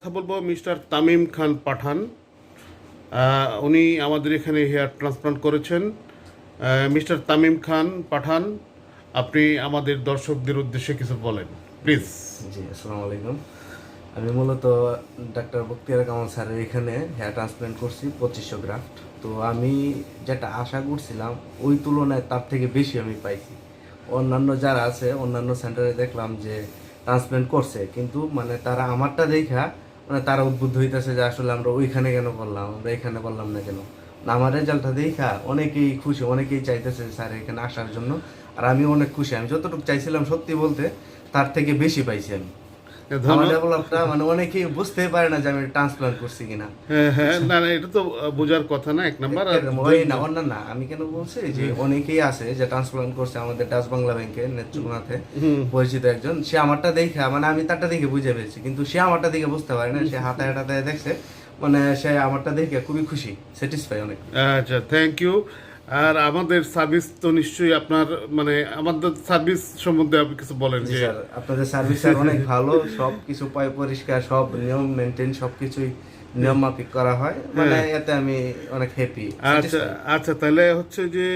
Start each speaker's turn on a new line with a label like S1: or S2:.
S1: কথা বলবো মিস্টার তামিম খান পাঠান। উনি আমাদের এখানে হেয়ার ট্রান্সপ্লান্ট করেছেন। মিস্টার তামিম খান পাঠান, আপনি আমাদের দর্শকদের উদ্দেশ্যে কিছু বলেন প্লিজ।
S2: জি, আসসালামু আলাইকুম। আমি মূলত ডাক্তার বখতিয়ার কামাল স্যারের এখানে হেয়ার ট্রান্সপ্লান্ট করছি 2500 গ্রাফট। তো আমি যেটা আশা করছিলাম ওই তুলনায় তার থেকে বেশি আমি পাইছি। অন্যান্য যারা আছে অন্যান্য সেন্টারে দেখলাম যে ট্রান্সপ্লান্ট করছে, কিন্তু মানে তারা আমারটা দেখা মানে তারা উদ্বুদ্ধ হইতেছে যে আসলে আমরা ওইখানে কেন করলাম, আমরা এখানে করলাম না কেন। আমার রেজাল্টটা দেখা অনেকেই খুশি, অনেকেই চাইতেছে স্যার এখানে আসার জন্য। আর আমি অনেক খুশি, আমি যতটুকু চাইছিলাম সত্যি বলতে তার থেকে বেশি পাইছি আমি। আমার
S1: ধন্যবাদ।
S2: ডেভেলপটা মানে অনেকেই বুঝতেই পারে না যে আমি ট্রান্সপ্লান্ট করছি কিনা।
S1: হ্যাঁ হ্যাঁ, না না, এটা তো বোঝার কথা না, এক নাম্বার। আর
S2: ওই না অন্য না, আমি কেন বলছি যে অনেকেই আছে যে ট্রান্সপ্লান্ট করছে আমাদের ডাচ বাংলা ব্যাংকে নেত্রকোনাতে পরিচিত একজন। সে আমারটা দেখে মানে আমি তারটা দেখে বুঝে পেয়েছি, কিন্তু সে আমারটা দেখে বুঝতে পারে না। সে হাতায় হাতায় দেখছে, মানে সে আমারটা দেখে খুবই খুশি, স্যাটিসফাই অনেক।
S1: আচ্ছা, থ্যাংক ইউ। আর আমাদের সার্ভিস তো নিশ্চয়ই আপনার, মানে আমাদের সার্ভিস সম্বন্ধে আপনি কিছু বলেন
S2: জি
S1: যে।
S2: স্যার, আপনাদের সার্ভিস স্যার অনেক ভালো, সব কিছু পরিষ্কার, সব নিয়ম মেনটেন, সব কিছুই নিয়ম মাফিক করা হয়, মানে এতে আমি অনেক হ্যাপি,
S1: আচ্ছা
S2: স্যাটিসফাই।
S1: আচ্ছা, তাহলে হচ্ছে যে